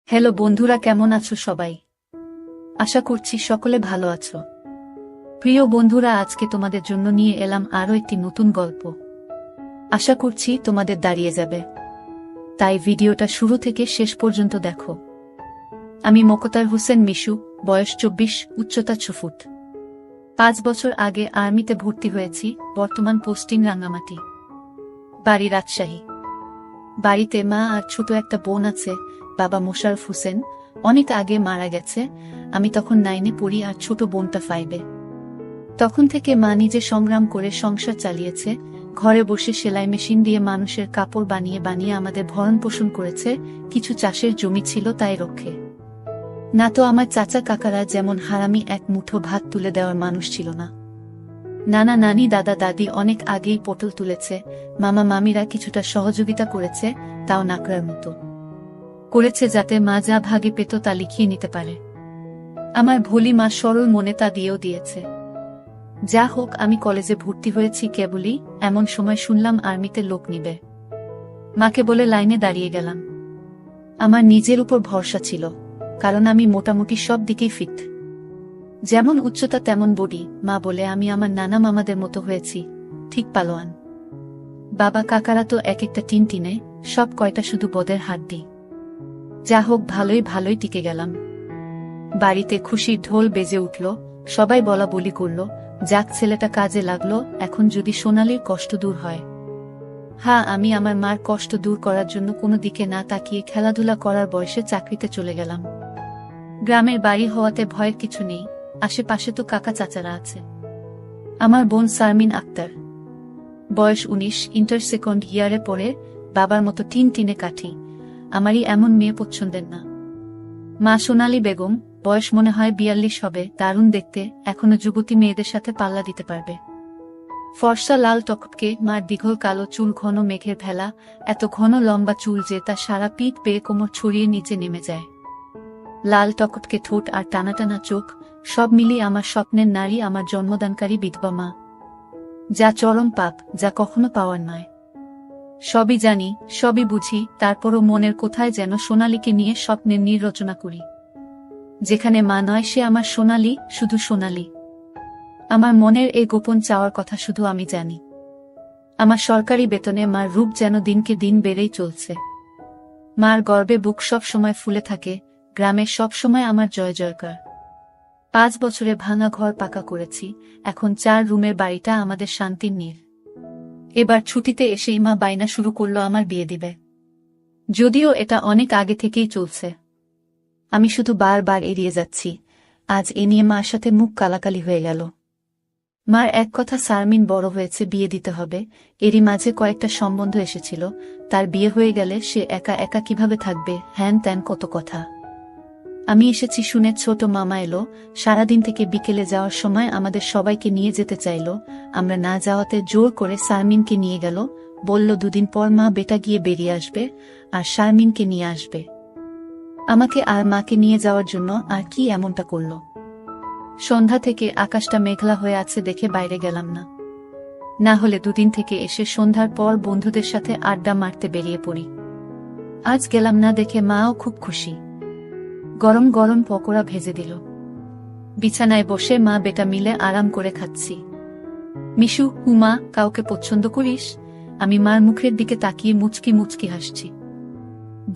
Hello বন্ধুরা, কেমন আছো সবাই? আশা করছি সকলে ভালো আছো। প্রিয় বন্ধুরা, আজকে তোমাদের জন্য নিয়ে এলাম আরও একটি নতুন গল্প। আশা করছি তোমাদের দাঁড়িয়ে যাবে, তাই ভিডিওটা শুরু থেকে শেষ পর্যন্ত দেখো। আমি মোক্তার হোসেন মিশু, বয়স 24, উচ্চতা 6 ফুট। 5 বছর আগে আর্মিতে ভর্তি হয়েছি, বর্তমান পোস্টিং রাঙ্গামাটি, বাড়ি রাজশাহী। বাড়িতে মা আর ছোট একটা বোন আছে। বাবা মোশাররফ হোসেন অনেক আগে মারা গেছে। আমি তখন 9-এ পড়ি আর ছোট বোনটা 5-এ। তখন থেকে মা নিজে সংগ্রাম করে সংসার চালিয়েছে। ঘরে বসে সেলাই মেশিন দিয়ে মানুষের কাপড় বানিয়ে বানিয়ে আমাদের ভরণ পোষণ করেছে। কিছু চাষের জমি ছিল, তাই রক্ষে না তো আমার চাচা কাকারা যেমন হারামি এক মুঠো ভাত তুলে দেওয়ার মানুষ ছিল না। নানা নানি দাদা দাদি অনেক আগেই পটল তুলেছে। মামা মামিরা কিছুটা সহযোগিতা করেছে, তাও নাকড়ার মতো করেছে, যাতে মা যা ভাগে পেত তা লিখিয়ে নিতে পারে। আমার ভোলি মা সরল মনে তা দিয়েও দিয়েছে। যা হোক, আমি কলেজে ভর্তি হয়েছি কেবলই, এমন সময় শুনলাম আর্মিতে লোক নিবে। মাকে বলে লাইনে দাঁড়িয়ে গেলাম। আমার নিজের উপর ভরসা ছিল, কারণ আমি মোটামুটি সব দিকেই ফিট। যেমন উচ্চতা তেমন বডি। মা বলে আমি আমার নানা মামাদের মতো হয়েছি, ঠিক পালোয়ান। বাবা কাকারা তো এক একটা টিনটিনে, সব কয়টা শুধু বদের হাড্ডি। যা হোক, ভালোই ভালোই টিকে গেলাম। বাড়িতে খুশির ঢোল বেজে উঠল, সবাই বলা বলি করল, যাক ছেলেটা কাজে লাগলো, এখন যদি সোনালীর কষ্ট দূর হয়। হ্যাঁ, আমি আমার মার কষ্ট দূর করার জন্য কোনো দিকে না তাকিয়ে খেলাধুলা করার বয়সে চাকরিতে চলে গেলাম। গ্রামের বাড়ি হওয়াতে ভয়ের কিছু নেই, আশেপাশে তো কাকা চাচারা আছে। আমার বোন শারমিন আক্তার, বয়স 19, ইন্টার সেকেন্ড ইয়ারে পড়ে। বাবার মতো টিনে কাঠি। আমারই এমন মেয়ে পছন্দের না। মা সোনালী বেগম, বয়স মনে হয় 42 হবে, দারুণ দেখতে, এখনো যুবতী মেয়েদের সাথে পাল্লা দিতে পারবে। ফর্সা লাল টকটকে, মার দীঘল কালো চুল, ঘন মেঘের ভেলা, এত ঘন লম্বা চুল যে তা সারা পিঠ পেয়ে কোমর ছড়িয়ে নিচে নেমে যায়। লাল টকটকে ঠোঁট আর টানা টানা চোখ, সব মিলিয়ে আমার স্বপ্নের নারী, আমার জন্মদানকারী বিধবা মা। যা চরম পাপ, যা কখনো পাওয়ার নয়। সবই জানি, সবই বুঝি, তারপরও মনের কোথায় যেন সোনালীকে নিয়ে স্বপ্নের নীড় রচনা করি। যেখানে মা নয়, সে আমার সোনালী, শুধু সোনালী। আমার মনের এই গোপন চাওয়ার কথা শুধু আমি জানি। আমার সরকারি বেতনে মার রূপ যেন দিনকে দিন বেড়েই চলছে। মার গর্বে বুক সব সময় ফুলে থাকে। গ্রামে সব সময় আমার জয় জয়কার। 5 বছরে ভাঙা ঘর পাকা করেছি, এখন 4 রুমের বাড়িটা আমাদের শান্তির নীড়। এবার ছুটিতে এসেই মা বায়না শুরু করলো আমার বিয়ে দিবে। যদিও এটা অনেক আগে থেকেই চলছে, আমি শুধু বারবার এড়িয়ে যাচ্ছি। আজ এ নিয়ে মার সাথে মুখ কালাকালি হয়ে গেল। মার এক কথা, শারমিন বড় হয়েছে, বিয়ে দিতে হবে। এরই মাঝে কয়েকটা সম্বন্ধ এসেছিল, তার বিয়ে হয়ে গেলে সে একা একা কিভাবে থাকবে, হ্যান ত্যান কত কথা। আমি এসেছি শুনে ছোট মামা এলো। সারাদিন থেকে বিকেলে যাওয়ার সময় আমাদের সবাইকে নিয়ে যেতে চাইল। আমরা না যাওয়াতে জোর করে শারমিনকে নিয়ে গেল। বলল 2 দিন পর মা বেটা গিয়ে বেরিয়ে আসবে, আর শারমিনকে নিয়ে আসবে। আমাকে আর মাকে নিয়ে যাওয়ার জন্য আর কি এমনটা করল। সন্ধ্যা থেকে আকাশটা মেঘলা হয়ে আছে দেখে বাইরে গেলাম না। না হলে 2 দিন থেকে এসে সন্ধ্যার পর বন্ধুদের সাথে আড্ডা মারতে বেরিয়ে পড়ি। আজ গেলাম না দেখে মাও খুব খুশি। গরম গরম পকোড়া ভেজে দিল। বিছানায় বসে মা বেটা মিলে আরাম করে খাচ্ছি। মিশু, হুমা, কাউকে পছন্দ করিস? আমি মার মুখের দিকে তাকিয়ে মুচকি মুচকি হাসছি।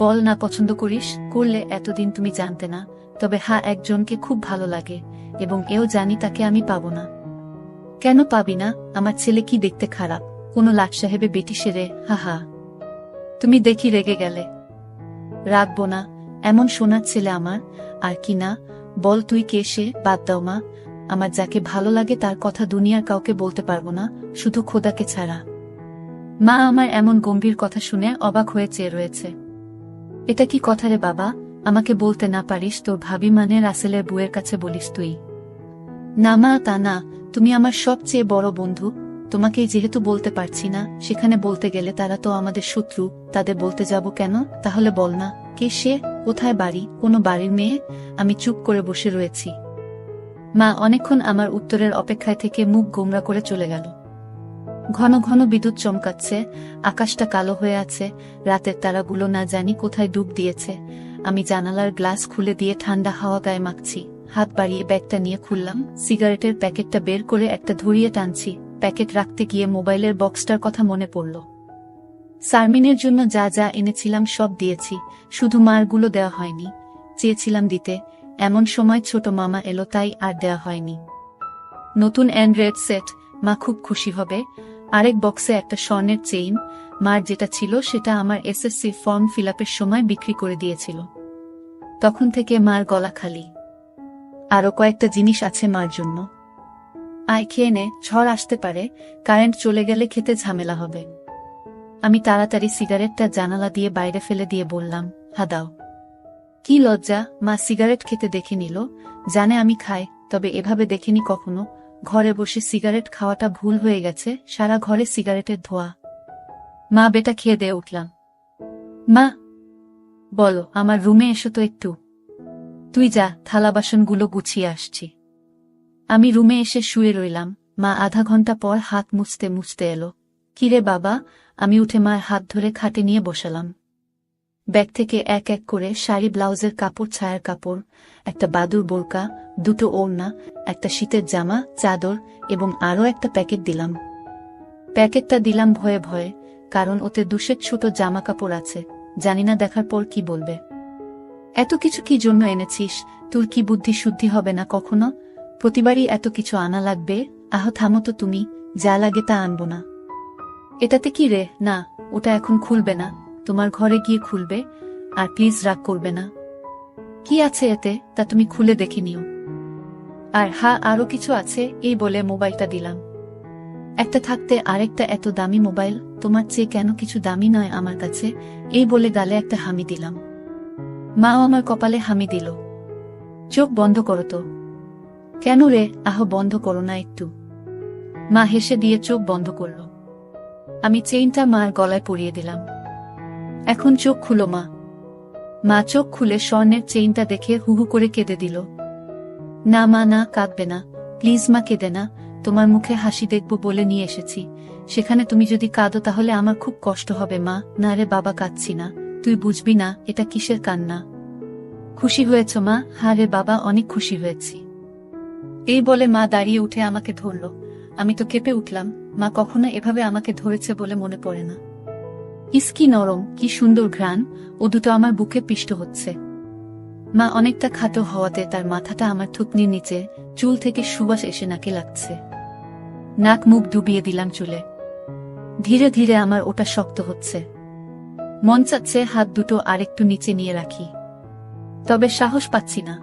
বল না পছন্দ করিস, করলে এতদিন তুমি জানতে না। তবে হ্যাঁ, একজনকে খুব ভালো লাগে, এবং এও জানি তাকে আমি পাবো না। কেন পাবি না? আমার ছেলে কি দেখতে খারাপ? কোনো লাট সাহেবে বেটি সেরে? হা হা, তুমি দেখি রেগে গেলে। রাখবো না, এমন সোনার ছেলে আমার। আর কি না, বল তুই কে সে? বাদ দাও মা, আমার যাকে ভালো লাগে তার কথা দুনিয়ার কাউকে বলতে পারবো না, শুধু খোদাকে ছাড়া। মা আমার এমন গম্ভীর কথা শুনে অবাক হয়ে চেয়ে রয়েছে। এটা কি কথা রে বাবা? আমাকে বলতে না পারিস তোর ভাবি মানে রাসেলের বুয়ের কাছে বলিস তুই? না মা, তা না, তুমি আমার সবচেয়ে বড় বন্ধু। তোমাকেই যেহেতু বলতে পারছি না, সেখানে বলতে গেলে তারা তো আমাদের শত্রু, তাদের বলতে যাব কেন? তাহলে বল না, কে সে? কোথায় বাড়ি? কোনো বাড়ির মেয়ে? আমি চুপ করে বসে রয়েছি। মা অনেকক্ষণ আমার উত্তরের অপেক্ষায় থেকে মুখ গোমরা করে চলে গেল। ঘন ঘন বিদ্যুৎ চমকাচ্ছে, আকাশটা কালো হয়ে আছে, রাতের তারাগুলো না জানি কোথায় ডুব দিয়েছে। আমি জানালার গ্লাস খুলে দিয়ে ঠান্ডা হাওয়া গায়ে মাখছি। হাত বাড়িয়ে ব্যাগটা নিয়ে খুললাম, সিগারেটের প্যাকেটটা বের করে একটা ধরিয়ে টানছি। প্যাকেট রাখতে গিয়ে মোবাইলের বক্সটার কথা মনে পড়ল। সারমিনের জন্য যা যা এনেছিলাম সব দিয়েছি, শুধু মারগুলো দেওয়া হয়নি। চেয়েছিলাম দিতে, এমন সময় ছোট মামা এলো, তাই আর দেওয়া হয়নি। নতুন অ্যান্ড্রয়েড সেট, মা খুব খুশি হবে। আরেক বক্সে একটা স্বর্ণের চেইন, মার যেটা ছিল সেটা আমার এসএসসি ফর্ম ফিলআপের সময় বিক্রি করে দিয়েছিল। তখন থেকে মার গলা খালি। আরো কয়েকটা জিনিস আছে মার জন্য। আয় খেয়ে নে, ঝড় আসতে পারে, কারেন্ট চলে গেলে খেতে ঝামেলা হবে। আমি তাড়াতাড়ি সিগারেটটা জানালা দিয়ে বাইরে ফেলে দিয়ে বললাম, হা দাও। কি লজ্জা, মা সিগারেট খেতে দেখে নিল। জানে আমি খাই, তবে এভাবে দেখেনি কখনো। ঘরে বসে সিগারেট খাওয়াটা ভুল হয়ে গেছে, সারা ঘরে সিগারেটের ধোঁয়া। মা বেটা খেয়ে দিয়ে উঠলাম। মা বলো, আমার রুমে এসো তো একটু। তুই যা, থালা বাসনগুলো গুছিয়ে আসছি। আমি রুমে এসে শুয়ে রইলাম। মা আধা ঘন্টা পর হাত মুছতে মুছতে এলো। কিরে বাবা? আমি উঠে মার হাত ধরে খাটে নিয়ে বসালাম। ব্যাগ থেকে এক এক করে শাড়ি, ব্লাউজের কাপড়, ছায়ার কাপড়, একটা বাদুর বোরকা, দুটো ওড়না, একটা শীতের জামা, চাদর এবং আরও একটা প্যাকেট দিলাম। প্যাকেটটা দিলাম ভয়ে ভয়ে, কারণ ওতে দুশের ছোট জামা কাপড় আছে। জানিনা দেখার পর কি বলবে। এত কিছু কি জন্য এনেছিস? তোর কি বুদ্ধি শুদ্ধি হবে না কখনো? প্রতিবারই এত কিছু আনা লাগবে? আহ থামো তো তুমি, যা লাগে তা আনবো না। এটাতে কি রে? না, ওটা এখন খুলবে না, তোমার ঘরে গিয়ে খুলবে। আর প্লিজ রাগ করবে না। কি আছে এতে, তা তুমি খুলে দেখে নিও। আর হ্যাঁ, আরো কিছু আছে, এই বলে মোবাইলটা দিলাম। একটা থাকতে আরেকটা এত দামি মোবাইল, তোমার চেয়ে কেন কিছু দামি নয় আমার কাছে? এই বলে গালে একটা হামি দিলাম। মাও আমার কপালে হামি দিল। চোখ বন্ধ করো তো। কেন রে? আহ বন্ধ করো না একটু। মা হেসে দিয়ে চোখ বন্ধ করল। আমি চেইনটা মার গলায় পরিয়ে দিলাম। এখন চোখ খুলো মা। মা চোখ খুলে স্বর্ণের চেইনটা দেখে হুহু করে কেঁদে দিল। না মা, না, কাঁদবে না, প্লিজ মা, কেঁদে না। তোমার মুখে হাসি দেখব বলে নিয়ে এসেছি, সেখানে তুমি যদি কাঁদো তাহলে আমার খুব কষ্ট হবে মা। না রে বাবা, কাঁদছি না, তুই বুঝবি না এটা কিসের কান্না। খুশি হয়েছ মা? হ্যাঁ রে বাবা, অনেক খুশি হয়েছি। এই বলে মা দাঁড়িয়ে উঠে আমাকে ধরল। আমি তো কেঁপে উঠলাম। মা কখনো এভাবে আমাকে ধরেছে বলে মনে পড়ে না। ইস কি নরম, কি সুন্দর ঘ্রাণ, ও দুটো আমার বুকে পিষ্ট হচ্ছে। মা অনেকটা খাটো হওয়াতে তার মাথাটা আমার থুতনির নিচে, চুল থেকে সুবাস এসে নাকে লাগছে। নাক মুখ ডুবিয়ে দিলাম চুলে। ধীরে ধীরে আমার ওটা শক্ত হচ্ছে। মন চাচ্ছে হাত দুটো আরেকটু নিচে নিয়ে রাখি, তবে সাহস পাচ্ছি না।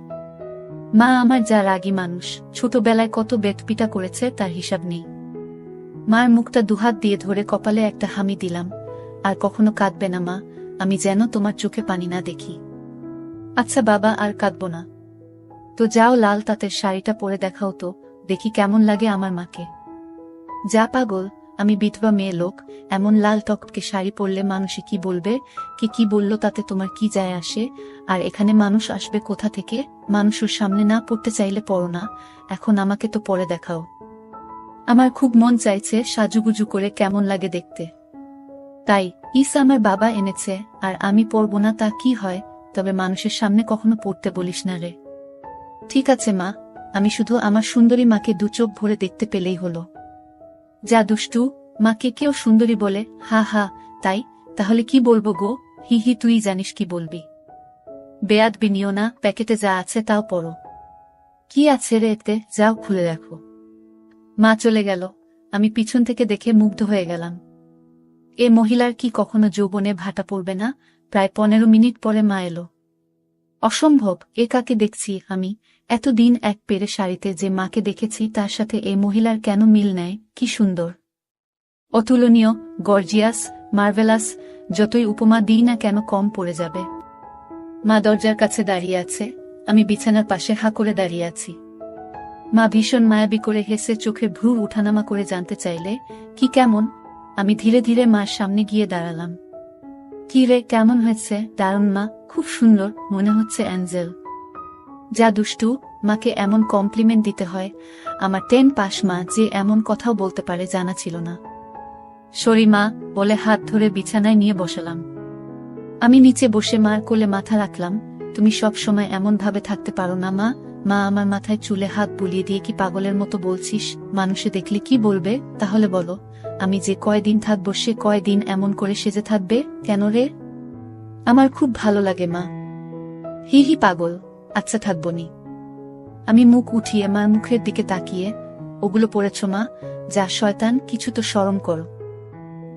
মা আমার যা রাগী মানুষ, ছোটবেলায় কত বেতপিটা করেছে তার হিসাব নেই। মার মুখটা দুহাত দিয়ে ধরে কপালে একটা হামি দিলাম। আর কখনো কাঁদবে না মা, আমি যেন তোমার চোখে পানি না দেখি। আচ্ছা বাবা, আর কাঁদবো না। তো যাও, লাল তাঁতের শাড়িটা পরে দেখাও তো, দেখি কেমন লাগে আমার মাকে। যা পাগল, আমি বিধবা মেয়ে লোক, এমন লাল টকটকে শাড়ি পরলে মানুষে কি বলবে? কি বলল তাতে তোমার কি যায় আসে? আর এখানে মানুষ আসবে কোথা থেকে? মানুষের সামনে না পড়তে চাইলে পড়ো না, এখন আমাকে তো পরে দেখাও। আমার খুব মন চাইছে সাজুগুজু করে কেমন লাগে দেখতে। তাই আমার বাবা এনেছে, আর আমি পরবো না তা কি হয়? তবে মানুষের সামনে কখনো পড়তে বলিস না রে। ঠিক আছে মা, আমি শুধু আমার সুন্দরী মাকে দু চোখ ভরে দেখতে পেলেই হলো। যা দুষ্টু, মাকে কেউ সুন্দরী বলে? হা হা, তাই? তাহলে কি বলবো গো? হি হি, তুই জানিস কি বলবি। বেয়াদ বিনিও না, প্যাকেটে যা আছে তাও পড়ো। কি আছে রে এতে? যাও খুলে দেখো। মা চলে গেল। আমি পিছন থেকে দেখে মুগ্ধ হয়ে গেলাম। এ মহিলার কি কখনো যৌবনে ভাটা পড়বে না? প্রায় 15 মিনিট পরে মা এলো। অসম্ভব, এ কাকে দেখছি আমি? এতদিন এক পেরে শাড়িতে যে মাকে দেখেছি তার সাথে এই মহিলার কেন মিল নেয়? কি সুন্দর, অতুলনীয়, গর্জিয়াস, মার্ভেলাস, যতই উপমা দিই না কেন কম পড়ে যাবে। মা দরজার কাছে দাঁড়িয়ে আছে, আমি বিছানার পাশে হা করে দাঁড়িয়ে আছি। মা ভীষণ মায়াবী করে হেসে চোখে ভ্রু উঠানামা করে জানতে চাইলে, কি কেমন? আমি ধীরে ধীরে মার সামনে গিয়ে দাঁড়ালাম। কি রে, কেমন হয়েছে? দারুণ মা, খুব সুন্দর, মনে হচ্ছে অ্যাঞ্জেল। যা দুষ্টু, মাকে এমন কমপ্লিমেন্ট দিতে হয়? আমার 10 পাস মা যে এমন কথাও বলতে পারে জানা ছিল না। সরি মা, বলে হাত ধরে বিছানায় নিয়ে বসালাম। আমি নিচে বসে মার কোলে মাথা রাখলাম। তুমি সব সময় এমন ভাবে থাকতে পারো না মা। মা আমার মাথায় চুলে হাত বুলিয়ে দিয়ে কি পাগলের মতো বলছিস? মানুষে দেখলে কি বলবে? তাহলে বলো, আমি যে কয়দিন থাকবো সে কয়দিন এমন করে সেজে থাকবে কেন রে? আমার খুব ভালো লাগে মা। হি হি পাগল, আচ্ছা থাকবনি। আমি মুখ উঠিয়ে মার মুখের দিকে তাকিয়ে, ওগুলো পড়েছ মা? যা শয়তান, কিছু তো শরম করো।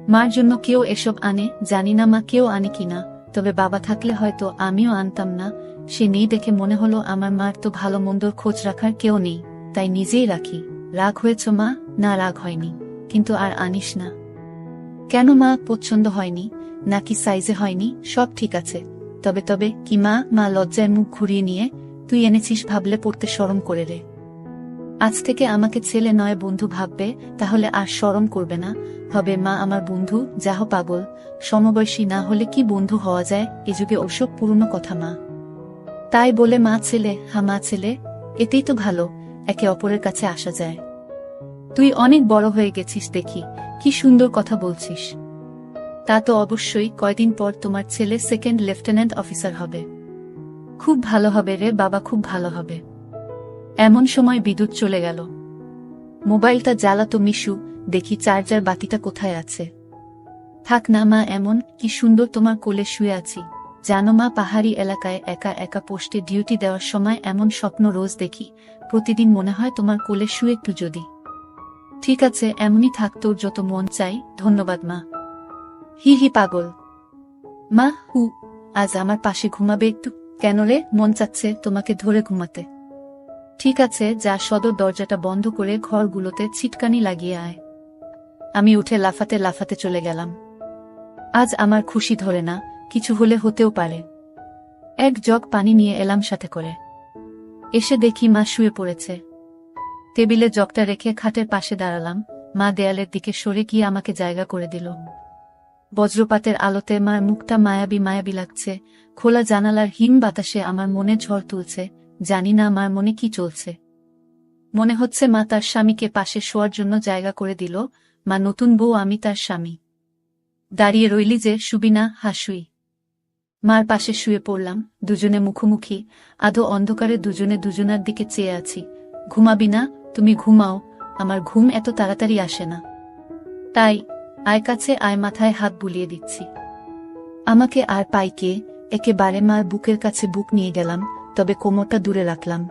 মার জন্য কেউ এসব আনে জানি না মা, কেউ আনে কিনা, তবে বাবা থাকলে হয়তো আমিও আনতাম না। সে নেই দেখে মনে হলো আমার মার তো ভালো মন্দর খোঁজ রাখার কেউ নেই, তাই নিজেই রাখি। রাগ হয়েছ মা? না রাগ হয়নি, কিন্তু আর আনিস না। কেন মা, পছন্দ হয়নি নাকি সাইজে হয়নি? সব ঠিক আছে। তবে তবে কি মা? মা লজ্জায় মুখ ঘুরিয়ে নিয়ে, তুই এনেছিস ভাবলে পড়তে শরম করে রে। আজ থেকে আমাকে ছেলে নয় বন্ধু ভাববে, তাহলে আর শরম করবে না। হবে মা আমার বন্ধু। যাহ পাগল, সমবয়সী না হলে কি বন্ধু হওয়া যায়? এ যুগে ওসব পুরনো কথা মা। তাই বলে মা ছেলে, হা মা ছেলে, এতেই তো ভালো, একে অপরের কাছে আসা যায়। তুই অনেক বড় হয়ে গেছিস দেখি, কি সুন্দর কথা বলছিস। তা তো অবশ্যই, কয়দিন পর তোমার ছেলে সেকেন্ড লেফটেন্যান্ট অফিসার হবে। খুব ভালো হবে রে বাবা, খুব ভালো হবে। এমন সময় বিদ্যুৎ চলে গেল। মোবাইলটা জ্বালাতো মিশু, দেখি চার্জার বাতিটা কোথায় আছে। থাক না মা, এমন কি সুন্দর তোমার কোলে শুয়ে আছি। জানো মা, পাহাড়ি এলাকায় একা একা পোস্টে ডিউটি দেওয়ার সময় এমন স্বপ্ন রোজ দেখি। প্রতিদিন মনে হয় তোমার কোলে শুয়ে একটু যদি। ঠিক আছে, এমনই থাক, তোর যত মন চাই। ধন্যবাদ মা। হি হি পাগল। মা হু, আজ আমার পাশে ঘুমাবে একটু? কেন রে, মন চাচ্ছে তোমাকে ধরে ঘুমাতে। ঠিক আছে, যা সদর দরজাটা বন্ধ করে ঘরগুলোতে ছিটকানি লাগিয়ে আয়। আমি উঠে লাফাতে লাফাতে চলে গেলাম। আজ আমার খুশি ধরে না, কিছু হলে হতেও পারে। এক জগ পানি নিয়ে এলাম সাথে করে। এসে দেখি মা শুয়ে পড়েছে। টেবিলে জগটা রেখে খাটের পাশে দাঁড়ালাম। মা দেয়ালের দিকে সরে গিয়ে আমাকে জায়গা করে দিল। বজ্রপাতের আলোতে মার মুখটা মায়াবী মায়াবী লাগছে। খোলা জানালার হিম বাতাসে আমার মনে ঝড় তুলছে। জানি না মার মনে কি চলছে। মনে হচ্ছে মা তার স্বামীকে পাশে শোয়ার জন্য জায়গা করে দিল। মা নতুন বউ, আমি তার স্বামী। দাঁড়িয়ে রইলি যে, শুবি না? হাসুই। মার পাশে শুয়ে পড়লাম, দুজনে মুখোমুখি। আধো অন্ধকারে দুজনে দুজনার দিকে চেয়ে আছি। ঘুমাবি না? তুমি ঘুমাও, আমার ঘুম এত তাড়াতাড়ি আসে না। তাই আয় কাছে আয়, মাথায় হাত বুলিয়ে দিচ্ছি। আমাকে আর পাইকে একেবারে মার বুকের কাছে বুক নিয়ে গেলাম, তবে কোমরটা দূরে রাখলাম।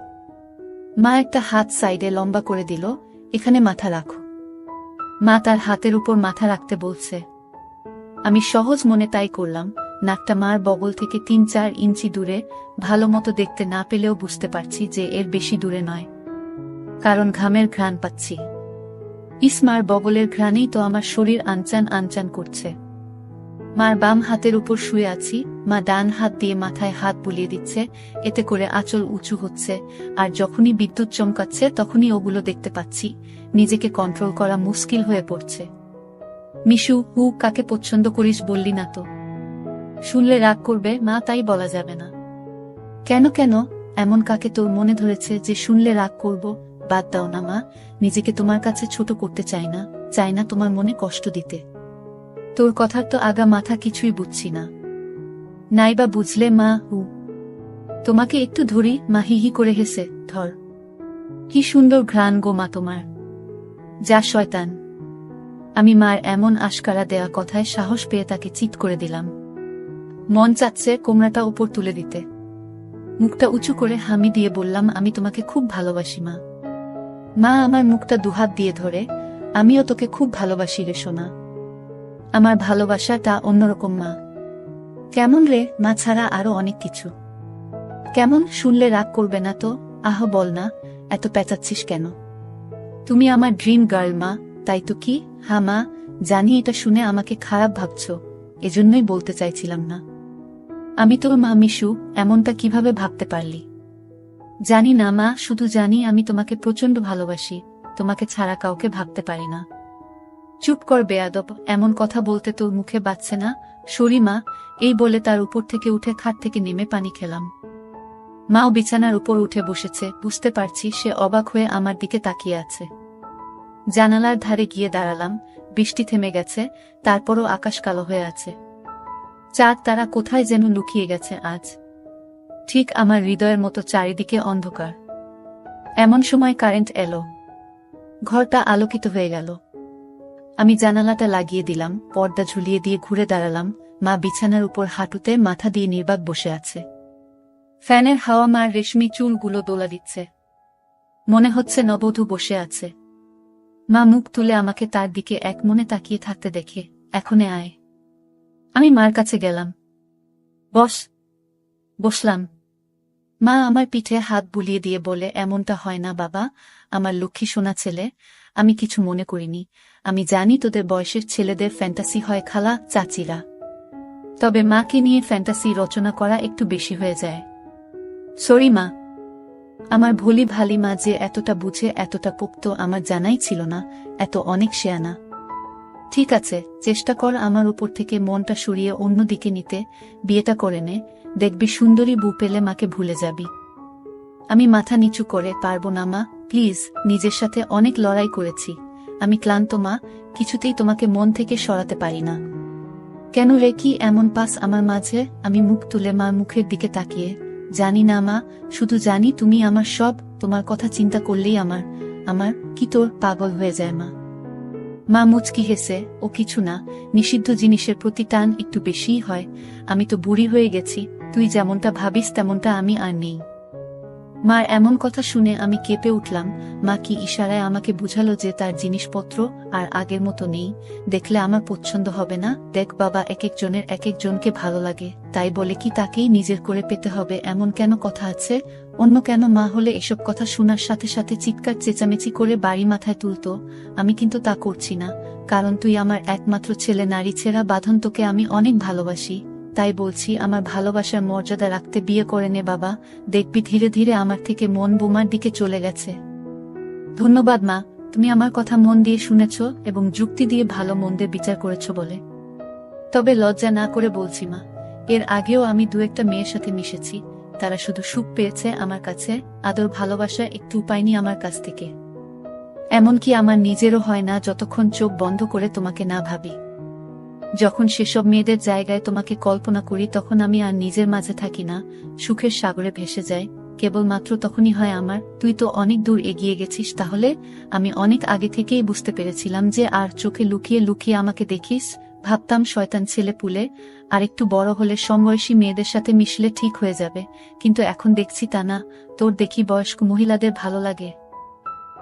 মা একটা হাত সাইডে লম্বা করে দিল। এখানে মাথা রাখো। মা তার হাতের উপর মাথা রাখতে বলছে। আমি সহজ মনে তাই করলাম। নাকটা মার বগল থেকে ৩-৪ ইঞ্চি দূরে। ভালো মতো দেখতে না পেলেও বুঝতে পারছি যে এর বেশি দূরে নয়, কারণ ঘামের ঘ্রাণ পাচ্ছি। ইসমার বগলের ঘ্রাণেই তো আমার শরীর আনচান আনচান করছে। মার বাম হাতের উপর শুয়ে আছি। মা ডান হাত দিয়ে মাথায় হাত বুলিয়ে দিচ্ছে, এতে করে আঁচল উঁচু হচ্ছে। আর যখনই বিদ্যুৎ চমকাচ্ছে তখনই ওগুলো দেখতে পাচ্ছি। নিজেকে কন্ট্রোল করা মুশকিল হয়ে পড়ছে। মিশু, হু, কাকে পছন্দ করিস বললি না তো? শুনলে রাগ করবে মা, তাই বলা যাবে না। কেন কেন, এমন কাকে তোর মনে ধরেছে যে শুনলে রাগ করব? বাদ দাও না মা, নিজেকে তোমার কাছে ছোট করতে চাই না তোমার মনে কষ্ট দিতে। তোর কথার তো আগা মাথা কিছুই বুঝছি না। নাইবা বুঝলে মা, হু। তোমাকে একটু ধরি। মা হিহি করে হেসে, ধর। কি সুন্দর ঘ্রাণ গো মা তোমার। যা শয়তান। আমি মার এমন আশকারা দেয়া কথায় সাহস পেয়ে তাকে চিৎ করে দিলাম। মন চাচ্ছে কোমরাটা উপর তুলে দিতে। মুখটা উঁচু করে হামি দিয়ে বললাম, আমি তোমাকে খুব ভালোবাসি মা। মা আমার মুখটা দুহাত দিয়ে ধরে, আমিও তোকে খুব ভালোবাসি রে সোনা। আমার ভালোবাসাটা অন্যরকম মা। কেমন রে? মা ছাড়া আরো অনেক কিছু। কেমন? শুনলে রাগ করবে না তো? আহ বল না, এত পেঁচাচ্ছিস কেন? তুমি আমার ড্রিম গার্ল মা। তাই তো। কি? হ্যাঁ মা, জানি এটা শুনে আমাকে খারাপ ভাবছ, এজন্যই বলতে চাইছিলাম না। আমি তোর মা মিশু, এমনটা কিভাবে ভাবতে পারলি? জানি না মা, শুধু জানি আমি তোমাকে প্রচন্ড ভালোবাসি। তোমাকে ছাড়া কাউকে ভাবতে পারি না। চুপ কর বেয়াদব, এমন কথা বলতে তোর মুখে বাজছে না? সরি মা। এই বলে তার উপর থেকে উঠে খাট থেকে নেমে পানি খেলাম। মাও বিছানার উপর উঠে বসেছে। বুঝতে পারছি সে অবাক হয়ে আমার দিকে তাকিয়ে আছে। জানালার ধারে গিয়ে দাঁড়ালাম। বৃষ্টি থেমে গেছে, তারপরও আকাশ কালো হয়ে আছে। চাঁদ তারা কোথায় যেন লুকিয়ে গেছে আজ। ঠিক আমার হৃদয়ের মতো চারিদিকে অন্ধকার। এমন সময় কারেন্ট এলো, ঘরটা আলোকিত হয়ে গেল। আমি জানালাটা লাগিয়ে দিলাম, পর্দা ঝুলিয়ে দিয়ে ঘুরে দাঁড়ালাম। মা বিছানার উপর হাঁটুতে মাথা দিয়ে নির্বাক বসে আছে। ফ্যানের হাওয়া মার রেশমি চুলগুলো দোলা দিচ্ছে। মনে হচ্ছে নববধূ বসে আছে। মা মুখ তুলে আমাকে তার দিকে এক মনে তাকিয়ে থাকতে দেখে, এখনে আয়। আমি মার কাছে গেলাম। বস। বসলাম। মা আমার পিঠে হাত বুলিয়ে দিয়ে বলে, এমনটা হয় না বাবা, আমার লক্ষ্মী সোনা ছেলে। আমি কিছু মনে করিনি। আমি জানি তোদের বয়সের ছেলেদের ফ্যান্টাসি হয় খালা, চাচিরা। তবে মাকে নিয়ে ফ্যান্টাসি রচনা করা একটু বেশি হয়ে যায়। সরি মা। আমার ভুলি ভালি মা যে এতটা বুঝে, এতটা পোক্ত আমার জানাই ছিল না, এত অনেক শেয়ানা। ঠিক আছে, চেষ্টা কর আমার উপর থেকে মনটা সরিয়ে অন্যদিকে নিতে। বিয়েটা করে নে, দেখবি সুন্দরী বউ পেলে মাকে ভুলে যাবি। আমি মাথা নিচু করে, পারবো না মা, প্লিজ। নিজের সাথে অনেক লড়াই করেছি, আমি ক্লান্ত মা, কিছুতেই তোমাকে মন থেকে সরাতে পারি না। কেন রে, কি এমন পাস আমার মাঝে? আমি মুখ তুলে মার মুখের দিকে তাকিয়ে, জানি না মা, শুধু জানি তুমি আমার সব। তোমার কথা চিন্তা করলেই আমার আমার কি তোর পাগল হয়ে যায় মা। মা মুচকি হেসে, ও কিছু না, নিষিদ্ধ জিনিসের প্রতি টান একটু বেশিই হয়। আমি তো বুড়ি হয়ে গেছি, তুই যেমনটা ভাবিস তেমনটা আমি আর নেই। মার এমন কথা শুনে আমি কেঁপে উঠলাম। মা কি ইশারায় আমাকে বুঝালো যে তার জিনিসপত্র আর আগের মতো নেই? দেখলে আমার পছন্দ হবে না? দেখ বাবা, এক একজনের এক একজনকে ভালো লাগে, তাই বলে কি তাকেই নিজের করে পেতে হবে এমন কেন কথা আছে? অন্য কেন মা হলে এসব কথা শোনার সাথে সাথে চিৎকার চেঁচামেচি করে বাড়ি মাথায় তুলতো। আমি কিন্তু তা করছি না, কারণ তুই আমার একমাত্র ছেলে, নারী ছেঁড়া বাঁধন, তোকে আমি অনেক ভালোবাসি। তাই বলছি, আমার ভালোবাসার মর্যাদা রাখতে বিয়ে করে নে বাবা। দেখবি ধীরে ধীরে আমার থেকে মন বোমার দিকে চলে গেছে। ধন্যবাদ মা, তুমি আমার কথা মন দিয়ে শুনেছ এবং যুক্তি দিয়ে ভালো মন্দের বিচার করেছ বলে। তবে লজ্জা না করে বলছি মা, এর আগেও আমি দু একটা মেয়ের সাথে মিশেছি, তারা শুধু সুখ পেয়েছে আমার কাছে, আদর ভালোবাসা একটু পাইনি আমার কাছ থেকে। এমনকি আমার নিজেরও হয় না যতক্ষণ চোখ বন্ধ করে তোমাকে না ভাবি। যখন সেসব মেয়েদের জায়গায় তোমাকে কল্পনা করি তখন আমি আর নিজের মাঝে থাকি না, সুখের সাগরে ভেসে যাই। কেবলমাত্র তখনই হয় আমার। তুই তো অনেক দূর এগিয়ে গেছিস তাহলে। আমি অনেক আগে থেকেই বুঝতে পেরেছিলাম যে আর চোখে লুকিয়ে লুকিয়ে আমাকে দেখিস। ভাবতাম শয়তান ছেলে পুলে, আর একটু বড় হলে সমবয়সী মেয়েদের সাথে মিশলে ঠিক হয়ে যাবে, কিন্তু এখন দেখছি তা না। তোর দেখি বয়স্ক মহিলাদের ভালো লাগে।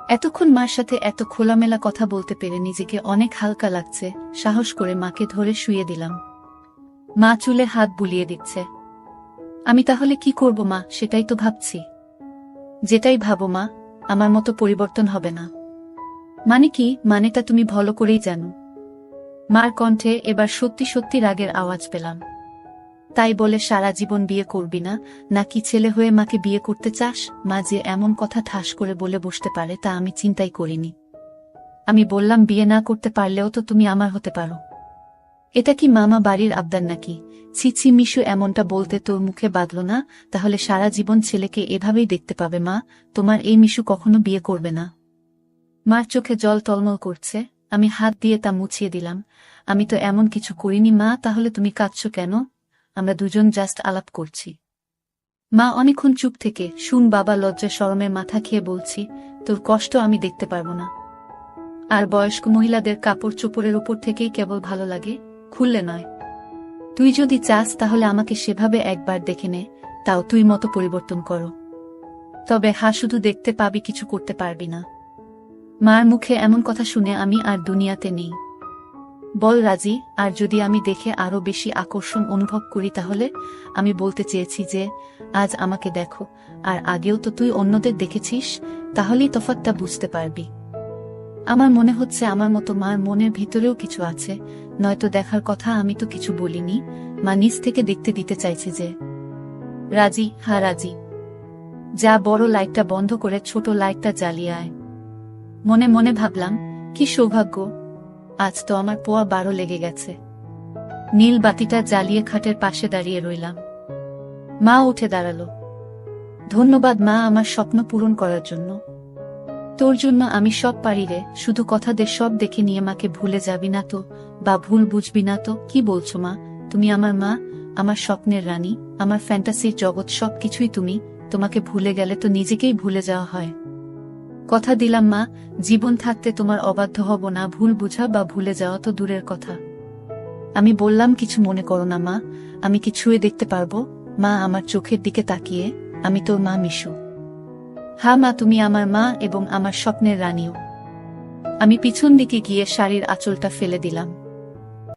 এতক্ষণ মার সাথে এত খোলামেলা কথা বলতে পেরে নিজেকে অনেক হালকা লাগছে। সাহস করে মাকে ধরে শুইয়ে দিলাম। মা চুলে হাত বুলিয়ে দিচ্ছে। আমি তাহলে কি করব মা, সেটাই তো ভাবছি। যেটাই ভাবো মা, আমার মতো পরিবর্তন হবে না। মানে কি? মানেটা তুমি ভালো করেই জানো। মার কণ্ঠে এবার সত্যি সত্যি রাগের আওয়াজ পেলাম। তাই বলে সারা জীবন বিয়ে করবি না, নাকি ছেলে হয়ে মাকে বিয়ে করতে চাস? মা যে এমন কথা ঠাস করে বলে বসতে পারে তা আমি চিন্তাই করিনি। আমি বললাম, বিয়ে না করতে পারলেও তো তুমি আমার হতে পারো। এটা কি মামা বাড়ির আবদার নাকি? ছি মিশু, এমনটা বলতে তোর মুখে বাঁধল না? তাহলে সারা জীবন ছেলেকে এভাবেই দেখতে পাবে মা। তোমার এই মিশু কখনো বিয়ে করবে না। মার চোখে জল টলমল করছে। আমি হাত দিয়ে তা মুছিয়ে দিলাম। আমি তো এমন কিছু করিনি মা। তাহলে তুমি কাঁদছো কেন? আমরা দুজন জাস্ট আলাপ করছি। মা অনেকক্ষণ চুপ থেকে, শুন বাবা, লজ্জা শরমে মাথা খেয়ে বলছি, তোর কষ্ট আমি দেখতে পারবো না। আর বয়স্ক মহিলাদের কাপড় চোপড়ের উপর থেকেই কেবল ভালো লাগে, খুললে নয়। তুই যদি চাস তাহলে আমাকে সেভাবে একবার দেখে নে, তাও তুই মতো পরিবর্তন করো। তবে শুধু দেখতে পাবি, কিছু করতে পারবি না। মার মুখে এমন কথা শুনে আমি আর দুনিয়াতে নেই। বল রাজি। আর যদি আমি দেখে আরো বেশি আকর্ষণ অনুভব করি তাহলে? আমি বলতে চেয়েছি যে আজ আমাকে দেখো, আর আগেও তো তুই অন্যদের দেখেছিস, তাহলেই তফাৎটা বুঝতে পারবি। আমার মনে হচ্ছে আমার মতো মার মনের ভিতরেও কিছু আছে, নয়তো দেখার কথা আমি তো কিছু বলিনি। মা নিজ থেকে দেখতে দিতে চাইছে যে। রাজি? হ্যাঁ রাজি। যা, বড় লাইটটা বন্ধ করে ছোট লাইটটা জ্বালিয়ে আয়। মনে মনে ভাবলাম, কি সৌভাগ্য, আজ তো আমার পোয়া 12 লেগে গেছে। নীল বাতিটা জ্বালিয়ে খাটের পাশে দাঁড়িয়ে রইলাম। মা উঠে দাঁড়ালো। ধন্যবাদ মা, আমার স্বপ্ন পূরণ করার জন্য। তোর জন্য আমি সব পারি রে, শুধু কথা দে সব দেখে নিয়ে মাকে ভুলে যাবি না তো, বা ভুল বুঝবি না তো? কি বলছো মা, তুমি আমার মা, আমার স্বপ্নের রানী, আমার ফ্যান্টাসির জগৎ সবকিছুই তুমি। তোমাকে ভুলে গেলে তো নিজেকেই ভুলে যাওয়া হয়। কথা দিলাম মা, জীবন থাকতে তোমার অবাধ্য হব না। ভুল বুঝা বা ভুলে যাওয়া তো দূরের কথা। আমি বললাম, কিছু মনে করো না মা, আমি কি ছুঁয়ে দেখতে পারবো? মা আমার চোখের দিকে তাকিয়ে, আমি তোর মা মিশু। হ্যাঁ মা, তুমি আমার মা এবং আমার স্বপ্নের রানীও। আমি পিছন দিকে গিয়ে শাড়ির আঁচলটা ফেলে দিলাম।